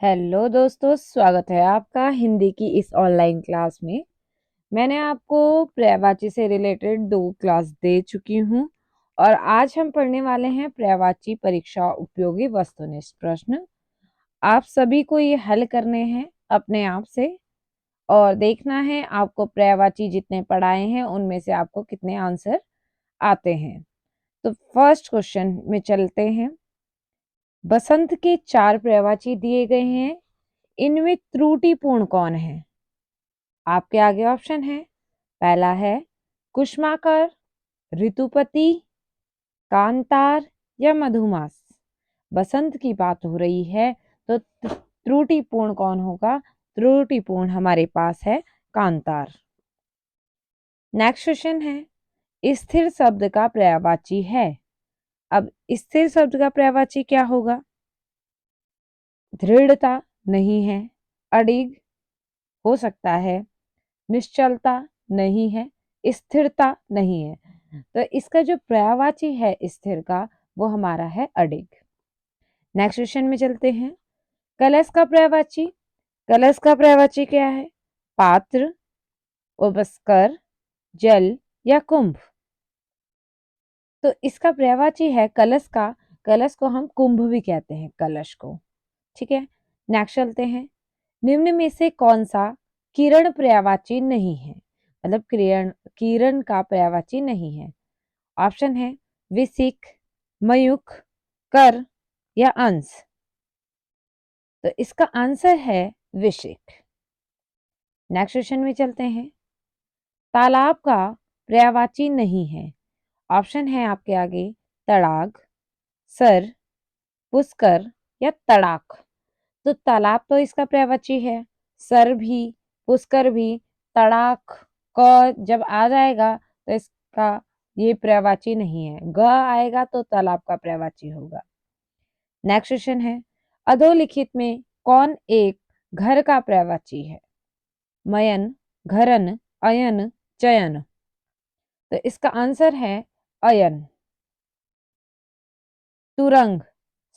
Hello दोस्तों, स्वागत है आपका हिंदी की इस ऑनलाइन क्लास में। मैंने आपको पर्यायवाची से रिलेटेड 2 क्लास दे चुकी हूँ और आज हम पढ़ने वाले हैं पर्यायवाची परीक्षा उपयोगी वस्तुनिष्ठ प्रश्न। आप सभी को ये हल करने हैं अपने आप से और देखना है आपको पर्यायवाची जितने पढ़ाए हैं उनमें से आपको कितने आंसर आते हैं। तो फर्स्ट क्वेश्चन में चलते हैं। बसंत के 4 पर्यायवाची दिए गए हैं, इनमें त्रुटिपूर्ण कौन है? आपके आगे ऑप्शन है। पहला है कुष्माकर, ऋतुपति, कांतार या मधुमास। बसंत की बात हो रही है तो त्रुटिपूर्ण कौन होगा? त्रुटिपूर्ण हमारे पास है कांतार। नेक्स्ट क्वेश्चन है, स्थिर शब्द का पर्यायवाची है। अब स्थिर शब्द का पर्यायवाची क्या होगा? दृढ़ता नहीं है, अडिग हो सकता है, निश्चलता नहीं है, स्थिरता नहीं है। तो इसका जो पर्यायवाची है स्थिर का वो हमारा है अडिग। नेक्स्ट क्वेश्चन में चलते हैं। कलश का पर्यायवाची। कलश का पर्यायवाची क्या है? पात्र, उपस्कर, जल या कुंभ। तो इसका पर्यायवाची है कलश का। कलश को हम कुंभ भी कहते हैं, कलश को। ठीक है, नेक्स्ट चलते हैं। निम्न में से कौन सा किरण पर्यायवाची नहीं है? मतलब किरण किरण का पर्यायवाची नहीं है। ऑप्शन है विसिक, मयूख, कर या अंश। तो इसका आंसर है विशिक। नेक्स्ट क्वेश्चन में चलते हैं। तालाब का पर्यायवाची नहीं है। ऑप्शन है आपके आगे तड़ाग, सर, पुष्कर या तड़ाक। तो तालाब तो इसका पर्यायवाची है, सर भी, पुष्कर भी, तड़ाक क जब आ जाएगा तो इसका ये पर्यायवाची नहीं है। ग आएगा तो तालाब का पर्यायवाची होगा। नेक्स्ट क्वेश्चन है। अधोलिखित में कौन एक घर का पर्यायवाची है? मयन, घरन, अयन, चयन। तो इसका आंसर है अयन। तुरंग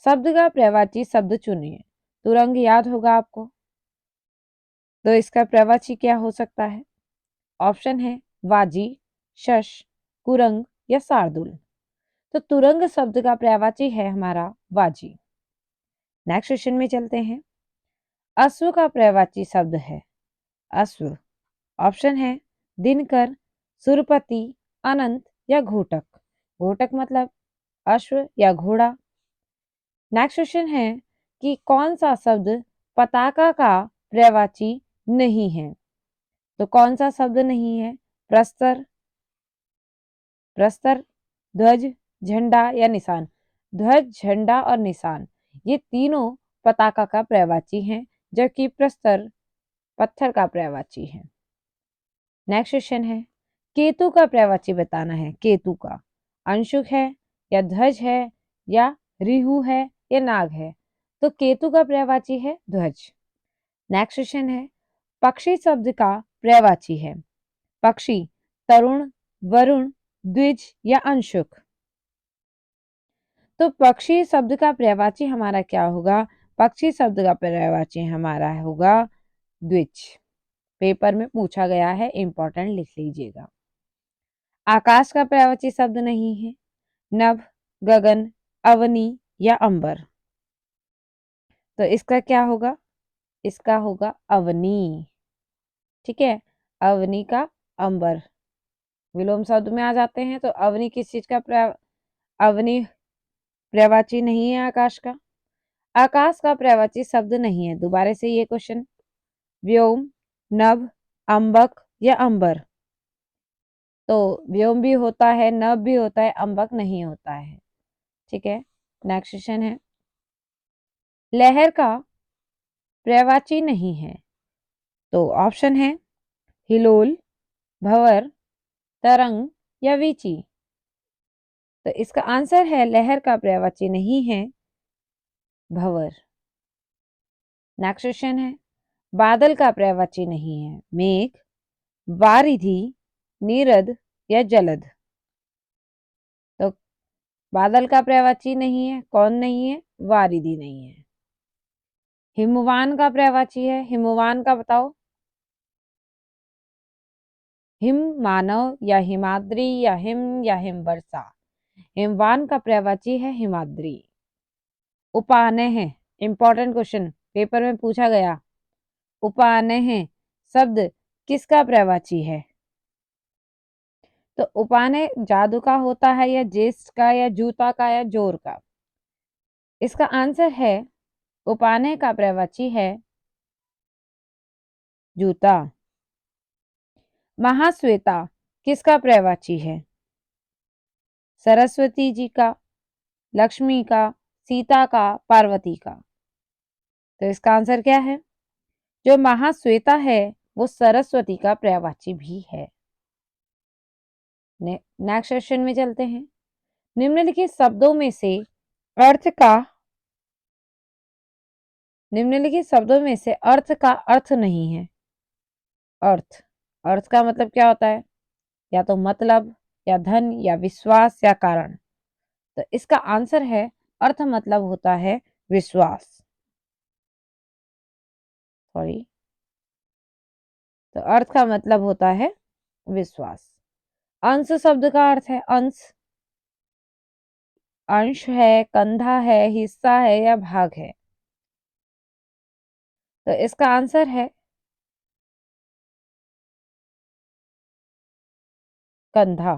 शब्द का पर्यायवाची शब्द चुनिए। तुरंग याद होगा आपको, तो इसका पर्यायवाची क्या हो सकता है? ऑप्शन है वाजी, शश, कुरंग या शार्दुल। तो तुरंग शब्द का पर्यायवाची है हमारा वाजी। नेक्स्ट क्वेश्चन में चलते हैं। अश्व का पर्यायवाची शब्द है अश्व। ऑप्शन है दिनकर, सुरपति, अनंत या घोटक। घोटक मतलब अश्व या घोड़ा। नेक्स्ट क्वेश्चन है कि कौन सा शब्द पताका का पर्यायवाची नहीं है? तो कौन सा शब्द नहीं है? प्रस्तर, प्रस्तर, ध्वज, झंडा या निशान। ध्वज, झंडा और निशान ये तीनों पताका का पर्यायवाची हैं, जबकि प्रस्तर पत्थर का पर्यायवाची है। नेक्स्ट क्वेश्चन है। केतु का पर्यायवाची बताना है। केतु का अंशुक है या ध्वज है या रिहु है या नाग है। तो केतु का पर्यायवाची है ध्वज। नेक्स्ट क्वेश्चन है। पक्षी शब्द का पर्यायवाची है पक्षी, तरुण, वरुण, द्विज या अंशुक। तो पक्षी शब्द का पर्यायवाची हमारा क्या होगा? पक्षी शब्द का पर्यायवाची हमारा होगा द्विज। पेपर में पूछा गया है, इंपॉर्टेंट लिख लीजिएगा। आकाश का पर्यायवाची शब्द नहीं है नभ, गगन, अवनी या अंबर। तो इसका क्या होगा? इसका होगा अवनी। ठीक है, अवनी का अंबर विलोम शब्द में आ जाते हैं। तो अवनी किस चीज का अवनी पर्यायवाची नहीं है आकाश का। आकाश का पर्यायवाची शब्द नहीं है। दोबारा से ये क्वेश्चन। व्योम, नभ, अंबक या अंबर। तो व्योम भी होता है, नभ भी होता है, अंबक नहीं होता है। ठीक है, नेक्स्ट क्वेश्चन है। लहर का पर्यायवाची नहीं है। तो ऑप्शन है हिलोल, भंवर, तरंग या वीची। तो इसका आंसर है लहर का पर्यायवाची नहीं है भंवर। नेक्स्ट क्वेश्चन है। बादल का पर्यायवाची नहीं है मेघ, वारिधि, नीरद या जलद। तो बादल का पर्यायवाची नहीं है, कौन नहीं है? वारिधि नहीं है। हिमवान का पर्यायवाची है, हिमवान का बताओ। हिम मानव या हिमाद्री या हिम वर्षा। हिमवान का पर्यायवाची है हिमाद्री। उपानह, इंपॉर्टेंट क्वेश्चन पेपर में पूछा गया। उपानह शब्द किसका पर्यायवाची है? तो उपानह जादू का होता है या जेस्ट का या जूता का या जोर का? इसका आंसर है उपानह का पर्यायवाची है जूता। महाश्वेता किसका पर्यायवाची है? सरस्वती जी का, लक्ष्मी का, सीता का, पार्वती का? तो इसका आंसर क्या है? जो महाश्वेता है वो सरस्वती का पर्यायवाची भी है। नेक्स्ट क्वेश्चन में चलते हैं। निम्नलिखित शब्दों में से अर्थ का निम्नलिखित शब्दों में से अर्थ का अर्थ नहीं है। अर्थ, अर्थ का मतलब क्या होता है? या तो मतलब, या धन, या विश्वास, या कारण। तो इसका आंसर है अर्थ मतलब होता है विश्वास। सॉरी, तो अर्थ का मतलब होता है विश्वास। अंश शब्द का अर्थ है अंश। अंश है, कंधा है, हिस्सा है, या भाग है? तो इसका आंसर है कंधा।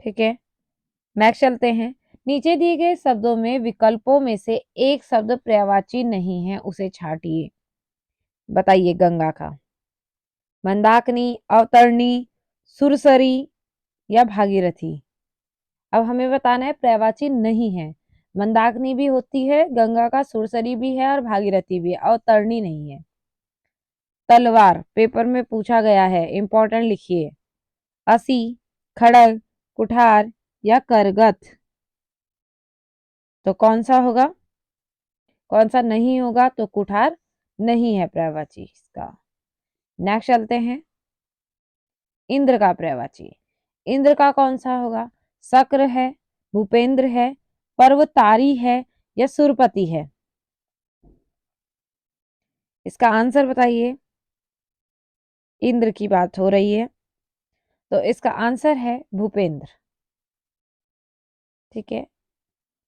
ठीक है, नेक्स्ट चलते हैं। नीचे दिए गए शब्दों में विकल्पों में से एक शब्द पर्यायवाची नहीं है, उसे छांटिए। बताइए गंगा का। मंदाकिनी, अवतरणी, सुरसरी, या भागीरथी? अब हमें बताना है पर्यायवाची नहीं है। मंदाकिनी भी होती है, गंगा का सुरसरी भी है, और भागीरथी भी है, अवतरणी नहीं है। तलवार पेपर में पूछा गया है, इंपॉर्टेंट लिखिए। असी, खड़ग, कुठार, या करगथ? तो कौन सा होगा? कौन सा नहीं होगा? तो कुठार नहीं है पर्यायवाची इसका। नेक्स्ट चलते हैं। इंद्र का पर्यायवाची। इंद्र का कौन सा होगा? शक्र है, भूपेंद्र है, पर्वतारी है, या सुरपति है? इसका आंसर बताइए। इंद्र की बात हो रही है, तो इसका आंसर है भूपेंद्र। ठीक है,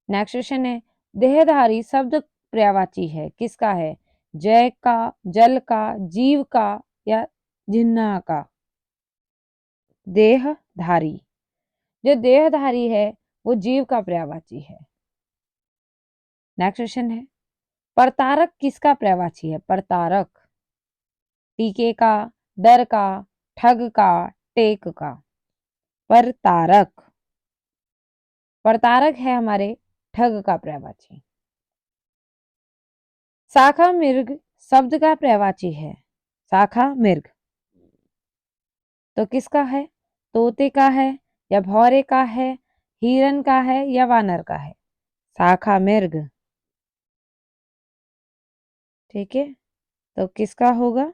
नेक्स्ट क्वेश्चन है। देहधारी शब्द पर्यायवाची है, किसका है? जय का, जल का, जीव का, या जिन्ना का? देहधारी, जो देहधारी है वो जीव का पर्यायवाची है। नेक्स्ट क्वेश्चन है। परतारक किसका पर्यायवाची है? परतारक टीके का, डर का, ठग का, टेक का? परतारक, परतारक है हमारे ठग का पर्यायवाची। शाखा मृग शब्द का पर्यायवाची है। शाखा मृग तो किसका है? तोते का है, या भौरे का है, हिरन का है, या वानर का है? शाखा मृग। ठीक है, तो किसका होगा?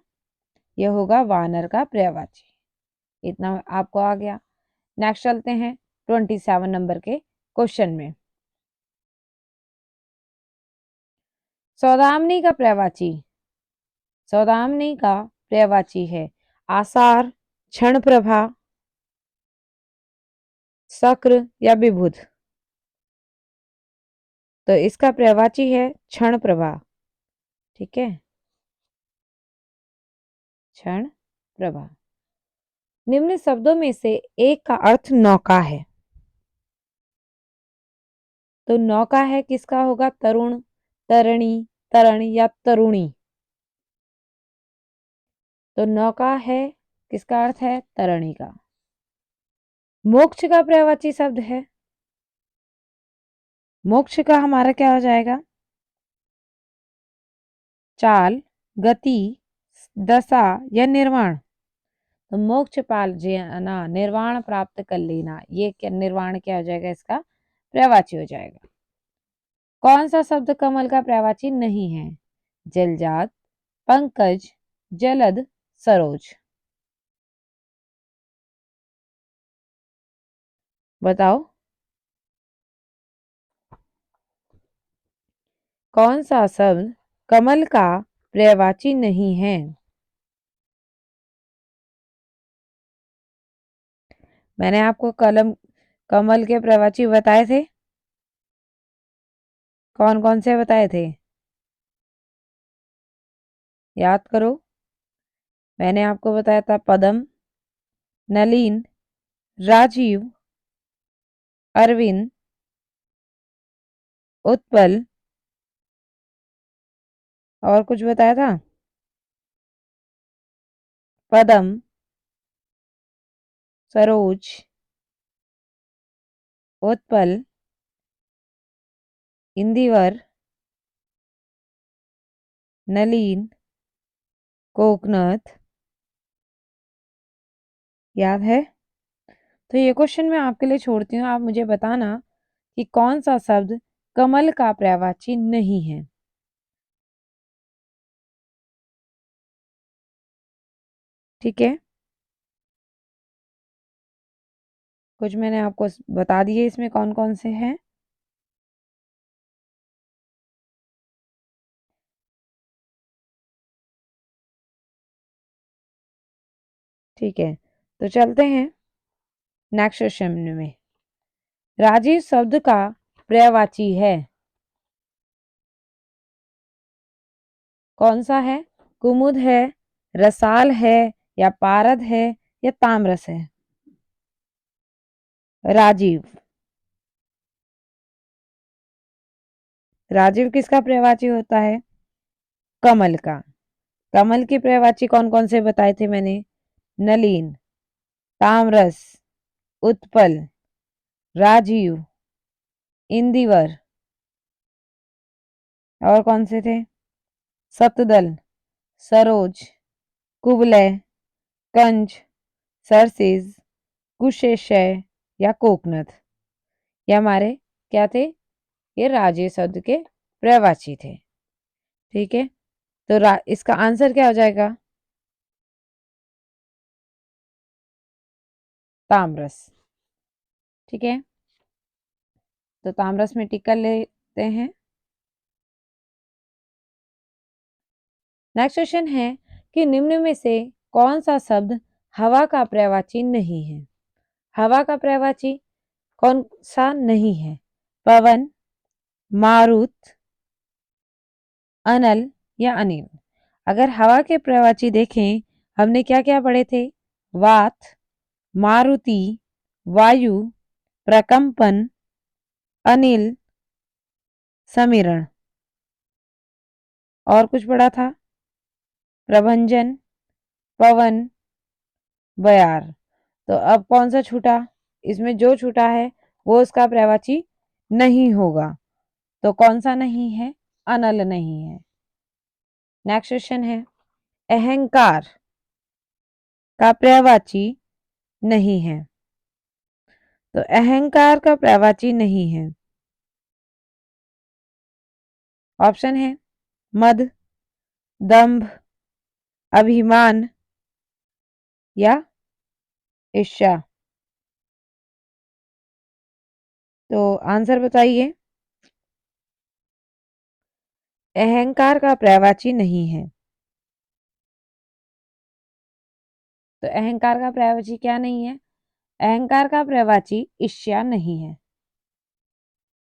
यह होगा वानर का पर्यायवाची। इतना आपको आ गया। नेक्स्ट चलते हैं 27 नंबर के क्वेश्चन में। सौदामनी का पर्यायवाची। सौदामनी का पर्यायवाची है आसार, क्षण प्रभा, शक्र, या विबुध? तो इसका पर्यायवाची है क्षण प्रभा। ठीक है, क्षण प्रभा। निम्न शब्दों में से एक का अर्थ नौका है। तो नौका है किसका होगा? तरुण, तरणी, तरण, या तरुणी? तो नौका है किसका अर्थ है? तरणी का। मोक्ष का पर्यायवाची शब्द है। मोक्ष का हमारा क्या हो जाएगा? चाल, गति, दशा, या निर्वाण? तो मोक्ष पाल जाना, निर्वाण प्राप्त कर लेना, ये क्या निर्वाण क्या हो जाएगा? इसका पर्यायवाची हो जाएगा। कौन सा शब्द कमल का पर्यायवाची नहीं है? जलजात, पंकज, जलद, सरोज? बताओ। कौन सा शब्द कमल का पर्यायवाची नहीं है? मैंने आपको कमल के पर्यायवाची बताए थे। कौन कौन से बताए थे? याद करो। मैंने आपको बताया था पद्म, नलिन, राजीव, अरविंद, उत्पल, और कुछ बताया था? पद्म, सरोज, उत्पल, इंदिवर, नलिन, कोकनथ। याद है? तो ये क्वेश्चन मैं आपके लिए छोड़ती हूँ, आप मुझे बताना कि कौन सा शब्द कमल का पर्यायवाची नहीं है। ठीक है, कुछ मैंने आपको बता दिए इसमें कौन कौन से हैं। ठीक है, तो चलते हैं नेक्स्ट क्वेश्चन में। राजीव शब्द का पर्यायवाची है, कौन सा है? कुमुद है, रसाल है, या पारद है, या तामरस है? राजीव। राजीव किसका पर्यायवाची होता है? कमल का। कमल की पर्यायवाची कौन कौन से बताए थे मैंने? नलीन, तामरस, उत्पल, राजीव, इंदिवर, और कौन से थे? सतदल, सरोज, कुवलय, कंज, सरसिज, कुशेशय, या कोकनथ। ये हमारे क्या थे? ये राजीव शब्द के पर्यायवाची थे। ठीक है, तो इसका आंसर क्या हो जाएगा? तामरस। ठीक है, तो तामरस में टिक कर लेते हैं। नेक्स्ट क्वेश्चन है कि निम्न में से कौन सा शब्द हवा का पर्यायवाची नहीं है? हवा का पर्यायवाची कौन सा नहीं है? पवन, मारुत, अनल, या अनिल। अगर हवा के पर्यायवाची देखें, हमने क्या क्या पढ़े थे? वात, मारुति, वायु, प्रकंपन, अनिल, समीरण, और कुछ पढ़ा था? प्रभंजन, पवन, बयार। तो अब कौन सा छूटा? इसमें जो छूटा है वो उसका पर्यायवाची नहीं होगा। तो कौन सा नहीं है? अनल नहीं है। नेक्स्ट क्वेश्चन है, अहंकार का पर्यायवाची नहीं है। तो अहंकार का पर्यायवाची नहीं है। ऑप्शन है मद, दंभ, अभिमान, या ईर्ष्या। तो आंसर बताइए। अहंकार का पर्यायवाची नहीं है। तो अहंकार का पर्यायवाची क्या नहीं है? अहंकार का पर्यायवाची ईर्ष्या नहीं है।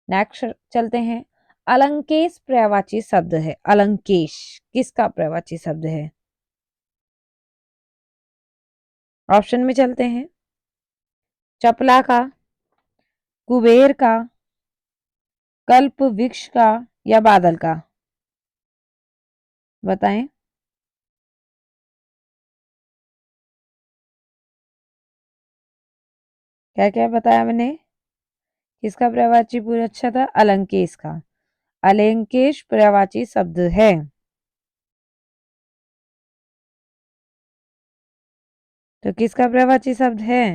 नेक्स्ट चलते हैं, अलंकेश पर्यायवाची शब्द है। अलंकेश किसका पर्यायवाची शब्द है? ऑप्शन में चलते हैं, चपला का, कुबेर का, कल्प वृक्ष का, या बादल का। बताएं। क्या क्या बताया मैंने? किसका पर्यायवाची पूरा अच्छा था? अलंकेश का। अलंकेश पर्यायवाची शब्द है। तो किसका पर्यायवाची शब्द है?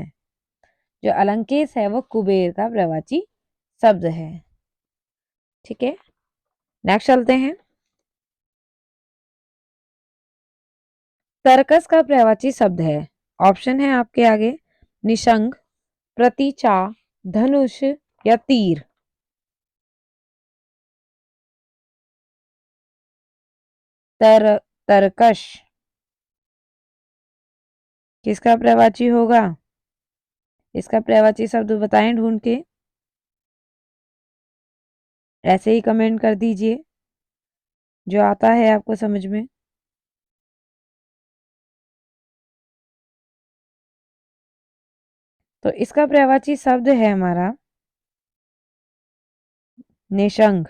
जो अलंकेश है वो कुबेर का पर्यायवाची शब्द है। ठीक है, नेक्स्ट चलते हैं, तर्कस का पर्यायवाची शब्द है। ऑप्शन है आपके आगे, निशंक, प्रतीचा, धनुष, या तीर। तरकश किसका पर्यायवाची होगा? इसका पर्यायवाची शब्द बताएं ढूंढ के। ऐसे ही कमेंट कर दीजिए जो आता है आपको समझ में। तो इसका पर्यायवाची शब्द है हमारा निशंक।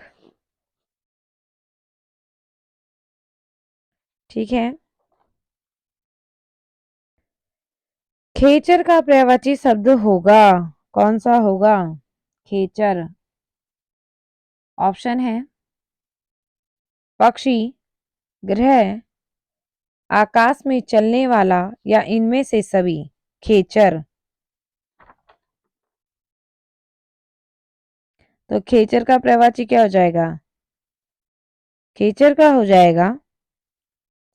ठीक है। खेचर का पर्यायवाची शब्द होगा, कौन सा होगा? खेचर। ऑप्शन है पक्षी, ग्रह, आकाश में चलने वाला या इनमें से सभी। खेचर। तो खेचर का पर्यायवाची क्या हो जाएगा? खेचर का हो जाएगा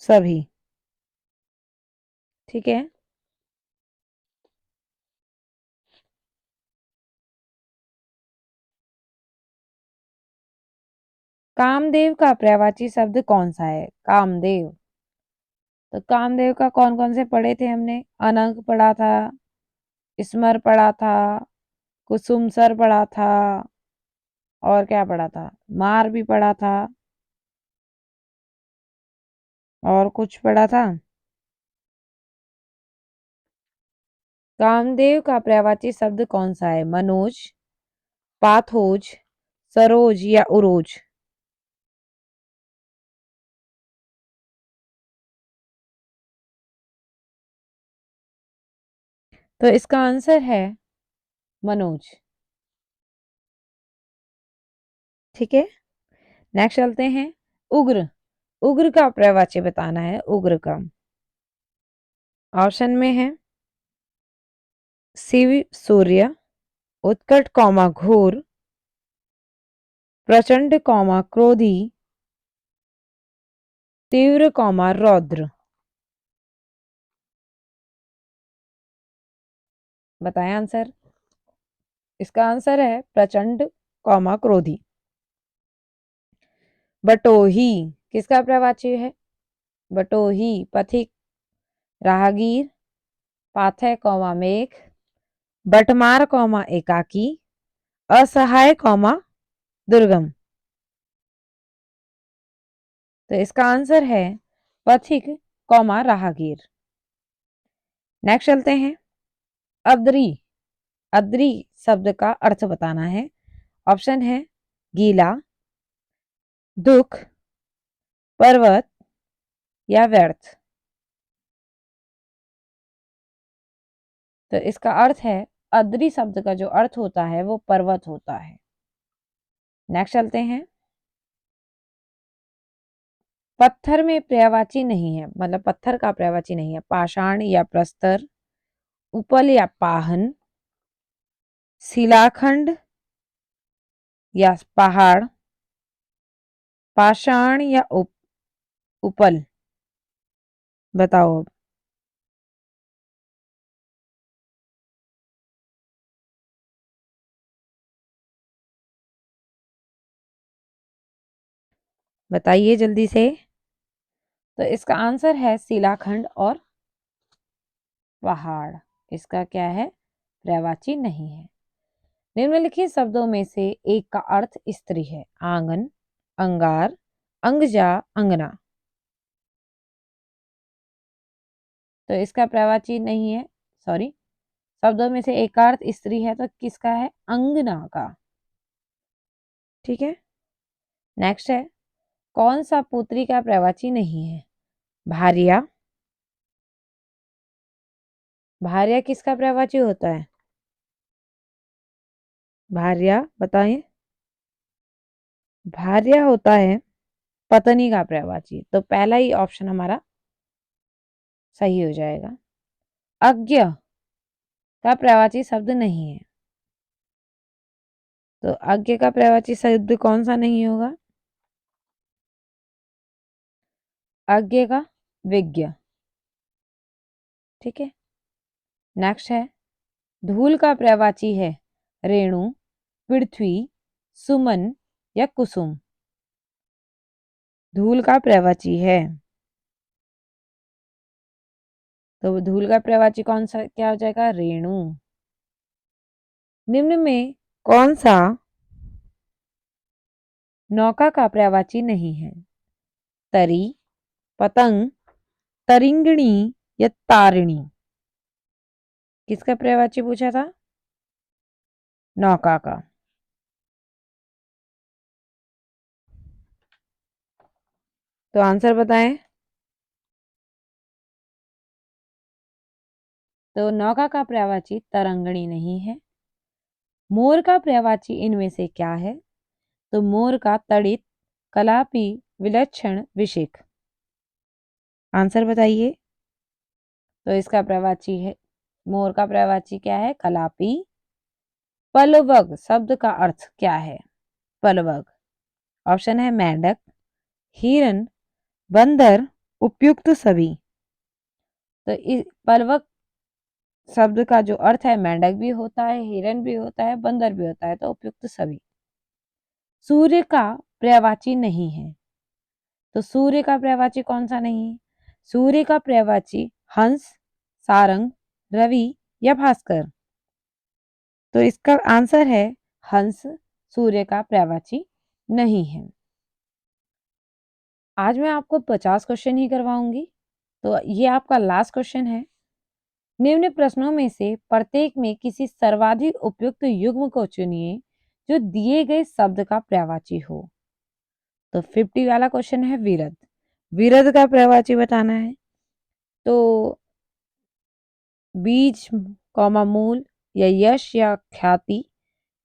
सभी। ठीक है। कामदेव का पर्यायवाची शब्द कौन सा है? कामदेव। तो कामदेव का कौन कौन से पढ़े थे हमने? अनंग पढ़ा था, स्मर पढ़ा था, कुसुम सर पढ़ा था, और क्या पढ़ा था? मार भी पढ़ा था, और कुछ पढ़ा था। कामदेव का पर्यायवाची शब्द कौन सा है? मनोज, पाथोज, सरोज या उरोज। तो इसका आंसर है मनोज। ठीक है। नेक्स्ट चलते हैं। उग्र। उग्र का पर्यायवाची बताना है, उग्र का। ऑप्शन में है शिव सूर्य, उत्कट कौमा घोर, प्रचंड कौमा क्रोधी, तीव्र कौमा रौद्र। बताएं आंसर। इसका आंसर है प्रचंड कौमा क्रोधी। बटोही किसका पर्यायवाची है? बटोही पथिक, राहगीर, पाथय कौमा मेघ, बटमार कौमा एकाकी, असहाय कौमा दुर्गम। तो इसका आंसर है पथिक कौमा राहगीर। नेक्स्ट चलते हैं। अद्री। अद्री शब्द का अर्थ बताना है। ऑप्शन है गीला, दुख, पर्वत या व्यर्थ। तो इसका अर्थ है, अद्री शब्द का जो अर्थ होता है वो पर्वत होता है। नेक्स्ट चलते हैं। पत्थर में पर्यायवाची नहीं है, मतलब पत्थर का पर्यायवाची नहीं है। पाषाण या प्रस्तर, उपल या पाहन, शिलाखंड या पहाड़, पाषाण या उपल। बताओ अब। बताइए जल्दी से। तो इसका आंसर है शिलाखंड और पहाड़। इसका क्या है? पर्यायवाची नहीं है। निम्नलिखित शब्दों में से एक का अर्थ स्त्री है। आंगन, अंगार, अंगजा, अंगना। तो इसका पर्यायवाची नहीं है, सॉरी। शब्दों में से एक का अर्थ स्त्री है तो किसका है? अंगना का। ठीक है। नेक्स्ट है, कौन सा पुत्री का पर्यायवाची नहीं है? भार्या। भार्या किसका पर्यायवाची होता है? भार्या बताएं। भार्या होता है पत्नी का पर्यायवाची। तो पहला ही ऑप्शन हमारा सही हो जाएगा। अज्ञ का पर्यायवाची शब्द नहीं है। तो अज्ञ का पर्यायवाची शब्द कौन सा नहीं होगा? अज्ञ का विज्ञ। ठीक है। नेक्स्ट है, धूल का पर्यायवाची है रेणु, पृथ्वी, सुमन या कुसुम। धूल का पर्यायवाची है। तो धूल का पर्यायवाची कौन सा क्या हो जाएगा? रेणु। निम्न में कौन सा नौका का पर्यायवाची नहीं है? तरी, पतंग, तरिंगिणी या तारिणी? किसका पर्यायवाची पूछा था? नौका का। तो आंसर बताएं। तो नौका का पर्यायवाची तरंगिणी नहीं है। मोर का पर्यायवाची इनमें से क्या है? तो मोर का तड़ित, कलापी, विलक्षण, विशिख। आंसर बताइए। तो इसका पर्यायवाची है, मोर का पर्यायवाची क्या है? कलापी। पलवग शब्द का अर्थ क्या है? पलवग ऑप्शन है मेंढक, हिरन, बंदर, उपयुक्त सभी। तो इस पलवग शब्द का जो अर्थ है मेंढक भी होता है, हिरन भी होता है, बंदर भी होता है, तो उपयुक्त सभी। सूर्य का पर्यायवाची नहीं है। तो सूर्य का पर्यायवाची कौन सा नहीं है? सूर्य का पर्यायवाची हंस, सारंग, रवि या भास्कर? तो इसका आंसर है हंस सूर्य का पर्यायवाची नहीं है। आज मैं आपको 50 क्वेश्चन ही करवाऊंगी, तो ये आपका लास्ट क्वेश्चन है। निम्न प्रश्नों में से प्रत्येक में किसी सर्वाधिक उपयुक्त युग्म को चुनिए जो दिए गए शब्द का पर्यायवाची हो। तो 50 वाला क्वेश्चन है विरध। विरध का पर्यायवाची बताना है। तो बीज, कौमा मूल, या यश या ख्याति,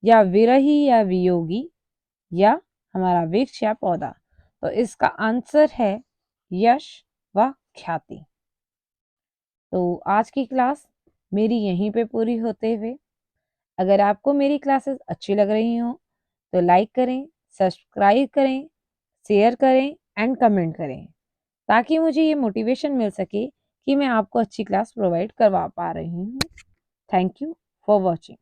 या विरही या वियोगी, या हमारा वृक्ष या पौधा? तो इसका आंसर है यश व ख्याति। तो आज की क्लास मेरी यहीं पे पूरी होते हुए, अगर आपको मेरी क्लासेस अच्छी लग रही हो तो लाइक करें, सब्सक्राइब करें, शेयर करें एंड कमेंट करें, ताकि मुझे ये मोटिवेशन मिल सके कि मैं आपको अच्छी क्लास प्रोवाइड करवा पा रही हूँ। Thank you for watching.